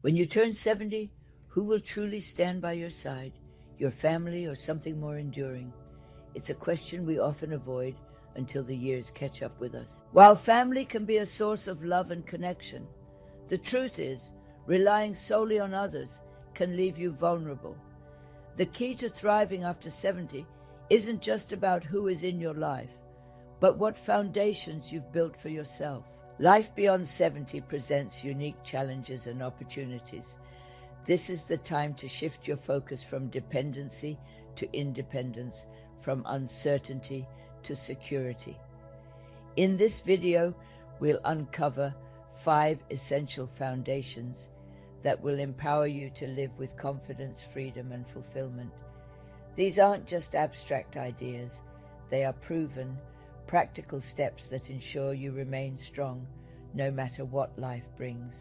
When you turn 70, who will truly stand by your side, your family or something more enduring? It's a question we often avoid until the years catch up with us. While family can be a source of love and connection, the truth is, relying solely on others can leave you vulnerable. The key to thriving after 70 isn't just about who is in your life, but what foundations you've built for yourself. Life beyond 70 presents unique challenges and opportunities. This is the time to shift your focus from dependency to independence, from uncertainty to security. In this video, we'll uncover 5 essential foundations that will empower you to live with confidence, freedom, and fulfillment. These aren't just abstract ideas. They are proven, practical steps that ensure you remain strong no matter what life brings.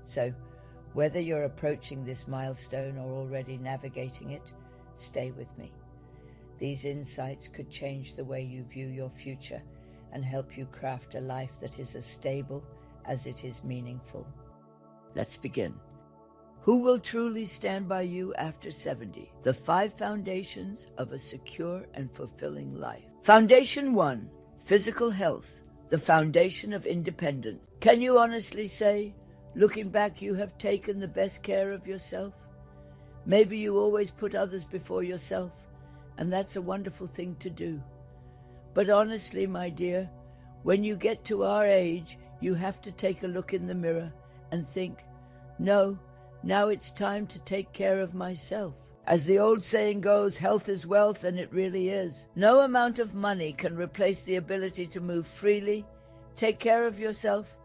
So, whether you're approaching this milestone or already navigating it, stay with me. These insights could change the way you view your future and help you craft a life that is as stable as it is meaningful. Let's begin. Who will truly stand by you after 70? The 5 foundations of a secure and fulfilling life. Foundation 1, physical health, the foundation of independence. Can you honestly say, looking back, you have taken the best care of yourself? Maybe you always put others before yourself, and that's a wonderful thing to do. But honestly, my dear, when you get to our age, you have to take a look in the mirror and think, no, now it's time to take care of myself. As the old saying goes, health is wealth, and it really is. No amount of money can replace the ability to move freely, take care of yourself,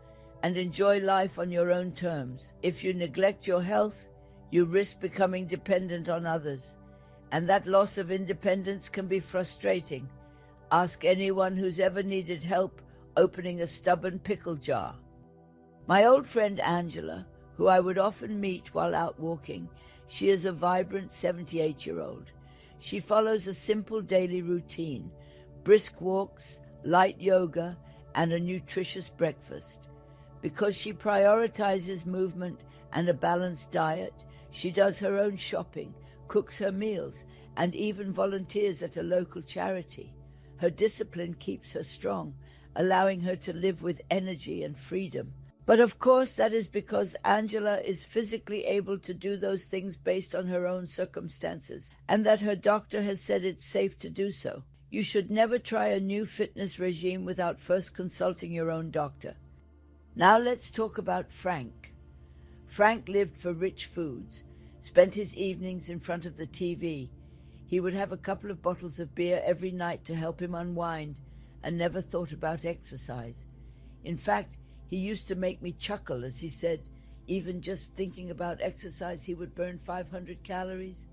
and enjoy life on your own terms. If you neglect your health, you risk becoming dependent on others, and that loss of independence can be frustrating. Ask anyone who's ever needed help opening a stubborn pickle jar. My old friend Angela, who I would often meet while out walking, she is a vibrant 78-year-old. She follows a simple daily routine, brisk walks, light yoga, and a nutritious breakfast. Because she prioritizes movement and a balanced diet, she does her own shopping, cooks her meals, and even volunteers at a local charity. Her discipline keeps her strong, allowing her to live with energy and freedom. But of course, that is because Angela is physically able to do those things based on her own circumstances, and that her doctor has said it's safe to do so. You should never try a new fitness regime without first consulting your own doctor. Now let's talk about Frank. Frank lived for rich foods, spent his evenings in front of the TV. He would have a couple of bottles of beer every night to help him unwind, and never thought about exercise. In fact, he used to make me chuckle as he said, even just thinking about exercise, he would burn 500 calories.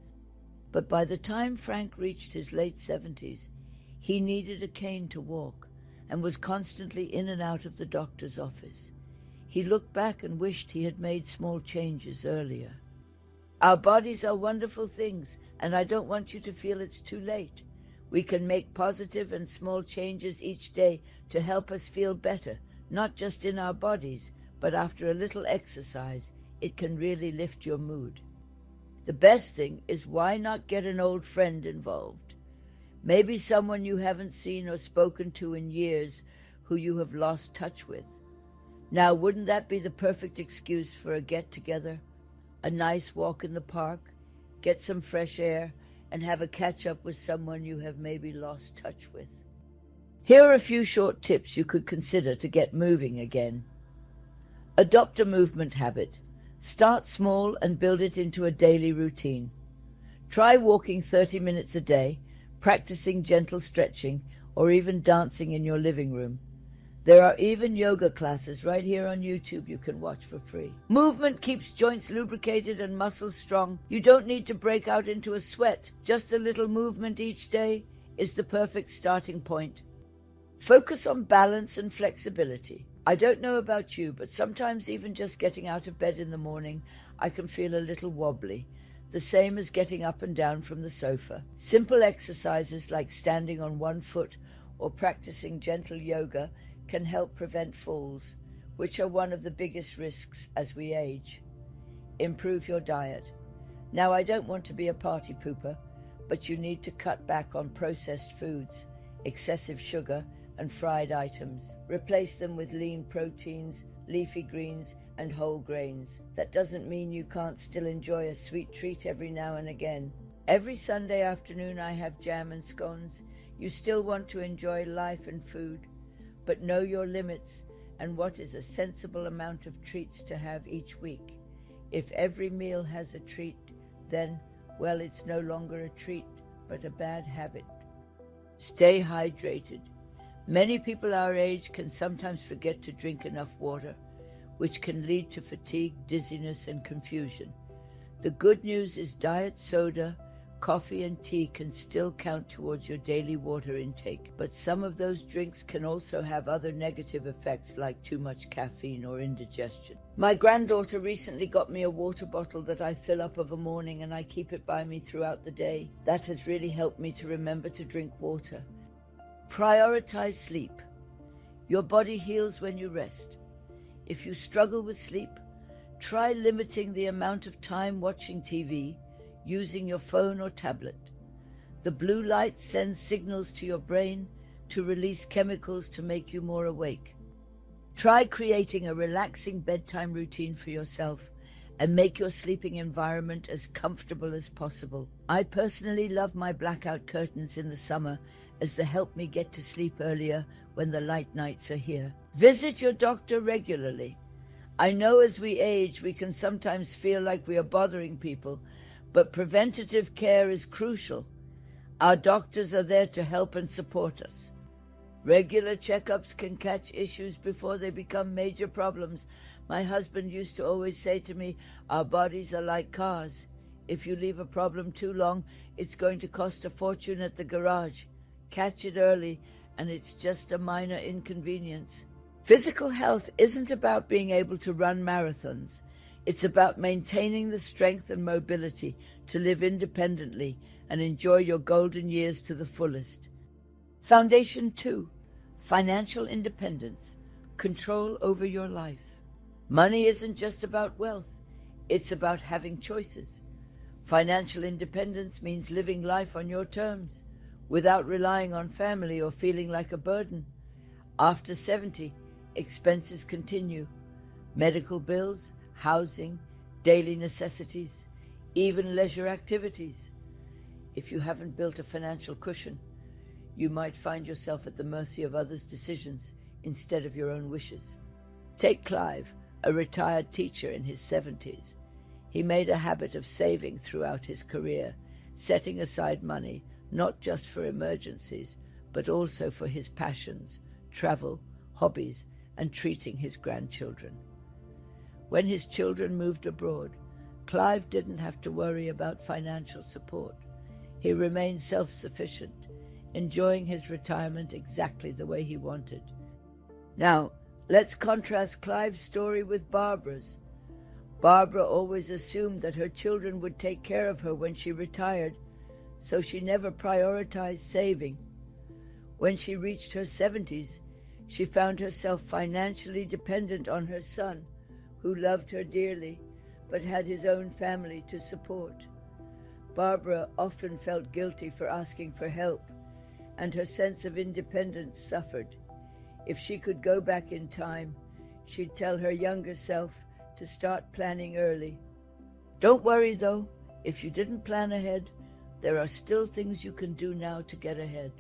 But by the time Frank reached his late 70s, he needed a cane to walk and was constantly in and out of the doctor's office. He looked back and wished he had made small changes earlier. Our bodies are wonderful things, and I don't want you to feel it's too late. We can make positive and small changes each day to help us feel better, not just in our bodies, but after a little exercise, it can really lift your mood. The best thing is, why not get an old friend involved? Maybe someone you haven't seen or spoken to in years who you have lost touch with. Now, wouldn't that be the perfect excuse for a get-together? A nice walk in the park, get some fresh air, and have a catch-up with someone you have maybe lost touch with. Here are a few short tips you could consider to get moving again. Adopt a movement habit. Start small and build it into a daily routine. Try walking 30 minutes a day, practicing gentle stretching, or even dancing in your living room. There are even yoga classes right here on YouTube you can watch for free. Movement keeps joints lubricated and muscles strong. You don't need to break out into a sweat. Just a little movement each day is the perfect starting point. Focus on balance and flexibility. I don't know about you, but sometimes even just getting out of bed in the morning, I can feel a little wobbly, the same as getting up and down from the sofa. Simple exercises like standing on one foot or practicing gentle yoga can help prevent falls, which are one of the biggest risks as we age. improve your diet. Now, I don't want to be a party pooper, but you need to cut back on processed foods, excessive sugar, and fried items. Replace them with lean proteins, leafy greens, and whole grains. That doesn't mean you can't still enjoy a sweet treat every now and again. Every Sunday afternoon I have jam and scones. You still want to enjoy life and food, but know your limits and what is a sensible amount of treats to have each week. If every meal has a treat, then, well, it's no longer a treat, but a bad habit. Stay hydrated. Many people our age can sometimes forget to drink enough water, which can lead to fatigue, dizziness, and confusion. The good news is diet soda, coffee, and tea can still count towards your daily water intake, but some of those drinks can also have other negative effects like too much caffeine or indigestion. My granddaughter recently got me a water bottle that I fill up of a morning and I keep it by me throughout the day. That has really helped me to remember to drink water. Prioritize sleep. Your body heals when you rest. If you struggle with sleep, try limiting the amount of time watching TV, using your phone or tablet. The blue light sends signals to your brain to release chemicals to make you more awake. Try creating a relaxing bedtime routine for yourself and make your sleeping environment as comfortable as possible. I personally love my blackout curtains in the summer as they help me get to sleep earlier when the light nights are here. Visit your doctor regularly. I know as we age, we can sometimes feel like we are bothering people, but preventative care is crucial. Our doctors are there to help and support us. Regular checkups can catch issues before they become major problems. My husband used to always say to me, our bodies are like cars. If you leave a problem too long, it's going to cost a fortune at the garage. Catch it early, and it's just a minor inconvenience. Physical health isn't about being able to run marathons. It's about maintaining the strength and mobility to live independently and enjoy your golden years to the fullest. Foundation 2, financial independence, control over your life. Money isn't just about wealth, it's about having choices. Financial independence means living life on your terms, without relying on family or feeling like a burden. After 70, expenses continue. Medical bills, housing, daily necessities, even leisure activities. If you haven't built a financial cushion, you might find yourself at the mercy of others' decisions instead of your own wishes. Take Clive, a retired teacher in his 70s. He made a habit of saving throughout his career, setting aside money not just for emergencies, but also for his passions, travel, hobbies, and treating his grandchildren. When his children moved abroad, Clive didn't have to worry about financial support. He remained self-sufficient, enjoying his retirement exactly the way he wanted. Now, let's contrast Clive's story with Barbara's. Barbara always assumed that her children would take care of her when she retired, so she never prioritized saving. When she reached her 70s, she found herself financially dependent on her son, who loved her dearly, but had his own family to support. Barbara often felt guilty for asking for help, and her sense of independence suffered. If she could go back in time, she'd tell her younger self to start planning early. Don't worry, though. If you didn't plan ahead, there are still things you can do now to get ahead.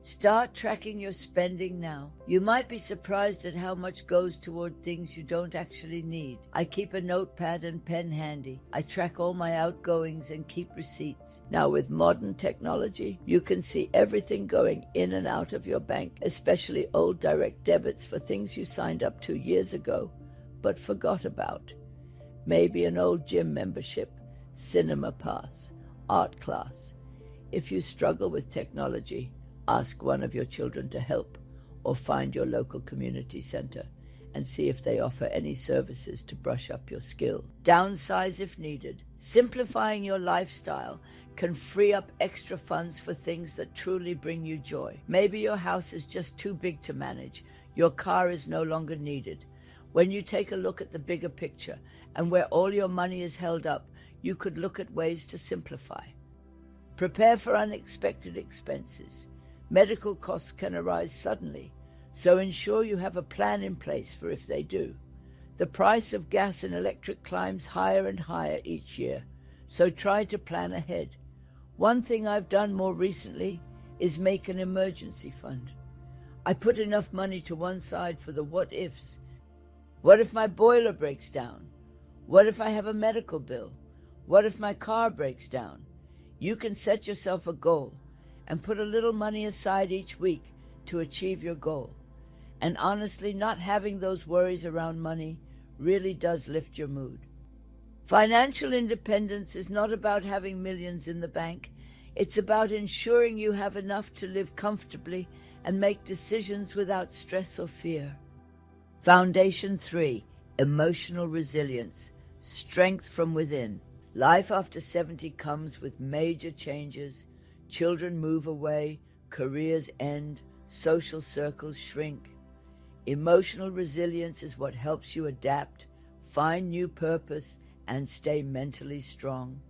Start tracking your spending now. You might be surprised at how much goes toward things you don't actually need. I keep a notepad and pen handy. I track all my outgoings and keep receipts. Now, with modern technology, you can see everything going in and out of your bank, especially old direct debits for things you signed up to years ago but forgot about. Maybe an old gym membership, cinema pass, art class. If you struggle with technology, ask one of your children to help, or find your local community center and see if they offer any services to brush up your skills. Downsize if needed. Simplifying your lifestyle can free up extra funds for things that truly bring you joy. Maybe your house is just too big to manage. Your car is no longer needed. When you take a look at the bigger picture and where all your money is held up, you could look at ways to simplify. Prepare for unexpected expenses. Medical costs can arise suddenly, so ensure you have a plan in place for if they do. The price of gas and electric climbs higher and higher each year, so try to plan ahead. One thing I've done more recently is make an emergency fund. I put enough money to one side for the what-ifs. What if my boiler breaks down? What if I have a medical bill? What if my car breaks down? You can set yourself a goal and put a little money aside each week to achieve your goal. And honestly, not having those worries around money really does lift your mood. Financial independence is not about having millions in the bank. It's about ensuring you have enough to live comfortably and make decisions without stress or fear. Foundation 3, emotional resilience, strength from within. Life after 70 comes with major changes. Children move away, careers end, social circles shrink. Emotional resilience is what helps you adapt, find new purpose, and stay mentally strong.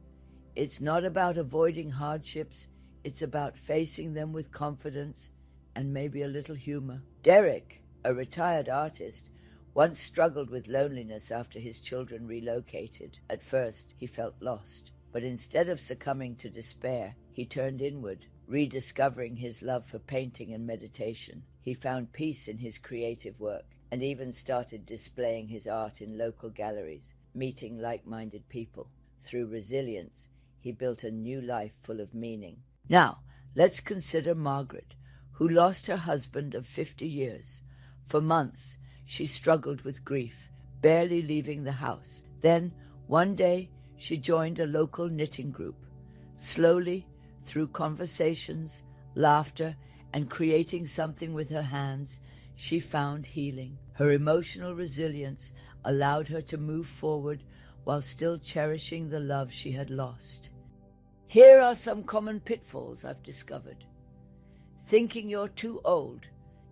It's not about avoiding hardships, it's about facing them with confidence and maybe a little humor. Derek, a retired artist, once struggled with loneliness after his children relocated. At first, he felt lost, but instead of succumbing to despair, he turned inward, rediscovering his love for painting and meditation. He found peace in his creative work and even started displaying his art in local galleries, meeting like-minded people. Through resilience, he built a new life full of meaning. Now, let's consider Margaret, who lost her husband of 50 years. For months, she struggled with grief, barely leaving the house. Then, one day, she joined a local knitting group. Slowly, through conversations, laughter, and creating something with her hands, she found healing. Her emotional resilience allowed her to move forward while still cherishing the love she had lost. Here are some common pitfalls I've discovered. Thinking you're too old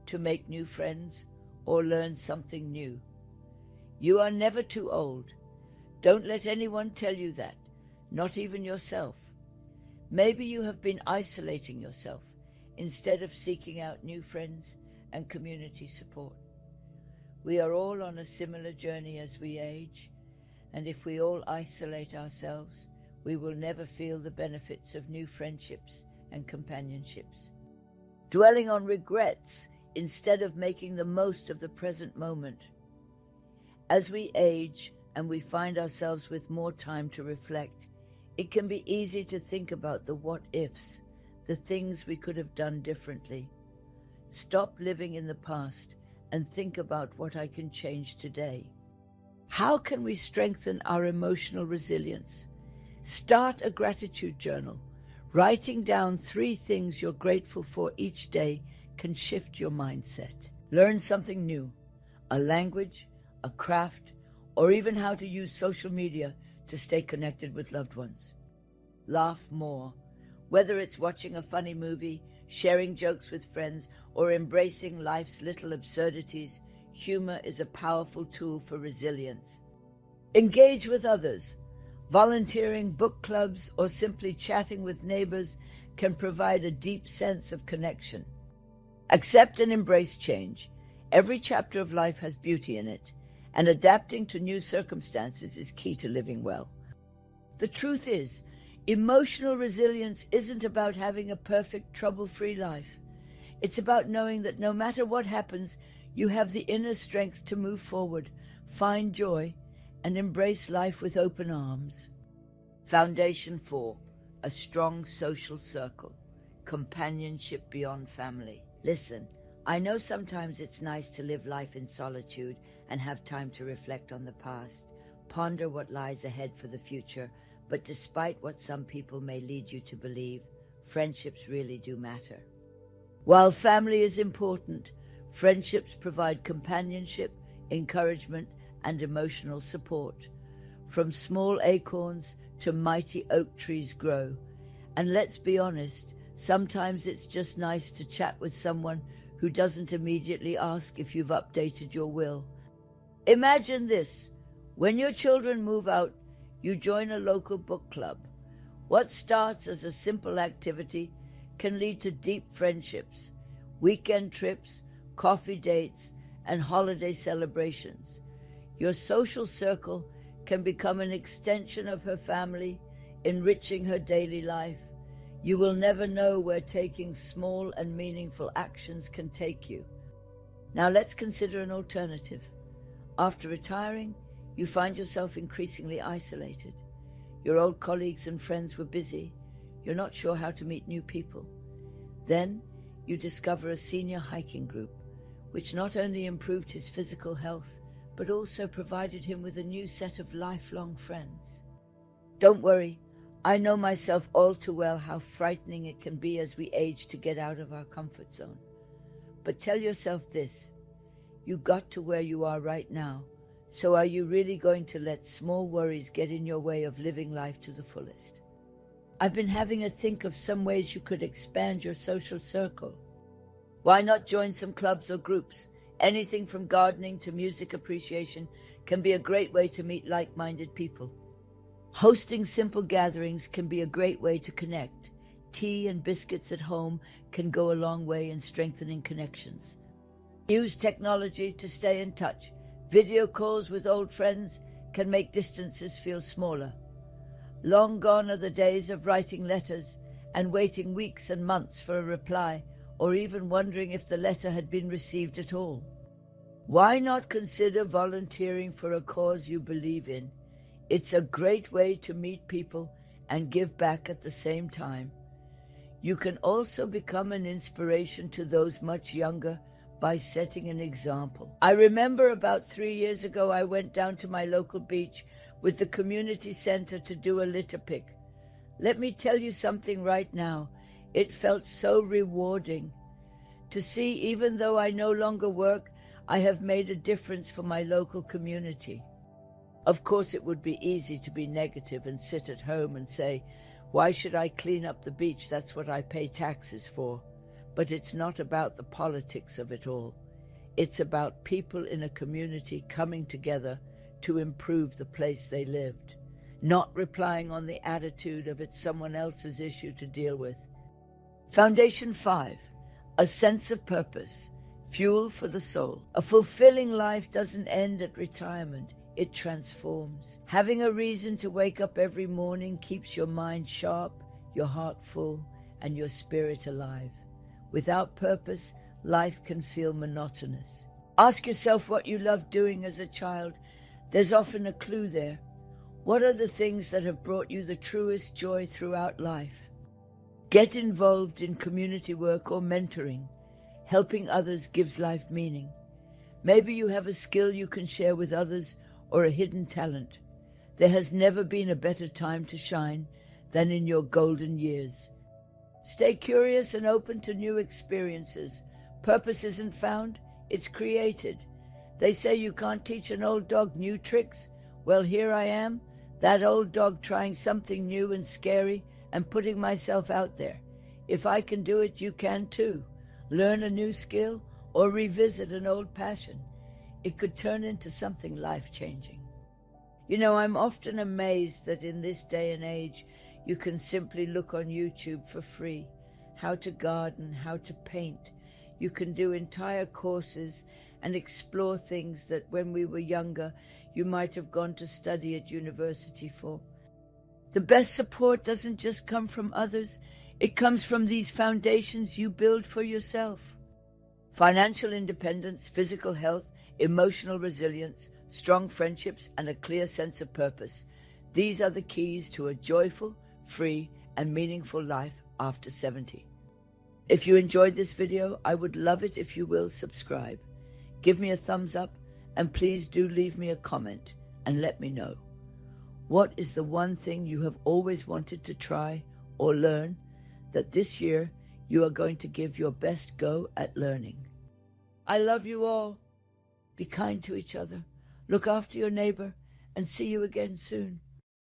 to make new friends or learn something new. You are never too old. Don't let anyone tell you that, not even yourself. Maybe you have been isolating yourself instead of seeking out new friends and community support. We are all on a similar journey as we age, and if we all isolate ourselves, we will never feel the benefits of new friendships and companionships. Dwelling on regrets instead of making the most of the present moment. As we age and we find ourselves with more time to reflect, it can be easy to think about the what-ifs, the things we could have done differently. Stop living in the past and think about what I can change today. How can we strengthen our emotional resilience? Start a gratitude journal. Writing down 3 things you're grateful for each day can shift your mindset. Learn something new, a language, a craft, or even how to use social media to stay connected with loved ones. Laugh more. Whether it's watching a funny movie, sharing jokes with friends, or embracing life's little absurdities, humor is a powerful tool for resilience. Engage with others. Volunteering, book clubs, or simply chatting with neighbors can provide a deep sense of connection. Accept and embrace change. Every chapter of life has beauty in it, and adapting to new circumstances is key to living well. The truth is, emotional resilience isn't about having a perfect, trouble-free life. It's about knowing that no matter what happens, you have the inner strength to move forward, find joy, and embrace life with open arms. Foundation 4, a strong social circle, companionship beyond family. Listen, I know sometimes it's nice to live life in solitude and have time to reflect on the past, ponder what lies ahead for the future, but despite what some people may lead you to believe, friendships really do matter. While family is important, friendships provide companionship, encouragement, and emotional support. From small acorns to mighty oak trees grow. And let's be honest, sometimes it's just nice to chat with someone who doesn't immediately ask if you've updated your will. Imagine this. When your children move out, you join a local book club. What starts as a simple activity can lead to deep friendships, weekend trips, coffee dates, and holiday celebrations. Your social circle can become an extension of her family, enriching her daily life. You will never know where taking small and meaningful actions can take you. Now let's consider an alternative. After retiring, you find yourself increasingly isolated. Your old colleagues and friends were busy. You're not sure how to meet new people. Then you discover a senior hiking group, which not only improved his physical health, but also provided him with a new set of lifelong friends. Don't worry, I know myself all too well how frightening it can be as we age to get out of our comfort zone. But tell yourself this, you got to where you are right now, so are you really going to let small worries get in your way of living life to the fullest? I've been having a think of some ways you could expand your social circle. Why not join some clubs or groups? Anything from gardening to music appreciation can be a great way to meet like-minded people. Hosting simple gatherings can be a great way to connect. Tea and biscuits at home can go a long way in strengthening connections. Use technology to stay in touch. Video calls with old friends can make distances feel smaller. Long gone are the days of writing letters and waiting weeks and months for a reply, or even wondering if the letter had been received at all. Why not consider volunteering for a cause you believe in? It's a great way to meet people and give back at the same time. You can also become an inspiration to those much younger by setting an example. I remember about 3 years ago I went down to my local beach with the community center to do a litter pick. Let me tell you something right now. It felt so rewarding to see, even though I no longer work, I have made a difference for my local community. Of course, it would be easy to be negative and sit at home and say, why should I clean up the beach? That's what I pay taxes for. But it's not about the politics of it all. It's about people in a community coming together to improve the place they lived, not relying on the attitude of it's someone else's issue to deal with. Foundation 5, a sense of purpose, fuel for the soul. A fulfilling life doesn't end at retirement. It transforms. Having a reason to wake up every morning keeps your mind sharp, your heart full, and your spirit alive. Without purpose, life can feel monotonous. Ask yourself what you loved doing as a child. There's often a clue there. What are the things that have brought you the truest joy throughout life? Get involved in community work or mentoring. Helping others gives life meaning. Maybe you have a skill you can share with others or a hidden talent. There has never been a better time to shine than in your golden years. Stay curious and open to new experiences. Purpose isn't found, it's created. They say you can't teach an old dog new tricks. Well, here I am, that old dog trying something new and scary and putting myself out there. If I can do it, you can too. Learn a new skill or revisit an old passion. It could turn into something life-changing. You know, I'm often amazed that in this day and age, you can simply look on YouTube for free. How to garden, how to paint. You can do entire courses and explore things that when we were younger, you might have gone to study at university for. The best support doesn't just come from others. It comes from these foundations you build for yourself. Financial independence, physical health, emotional resilience, strong friendships, and a clear sense of purpose. These are the keys to a joyful, free, and meaningful life after 70. If you enjoyed this video, I would love it if you will subscribe. Give me a thumbs up, and please do leave me a comment and let me know. What is the one thing you have always wanted to try or learn that this year you are going to give your best go at learning? I love you all. Be kind to each other. Look after your neighbor, and see you again soon.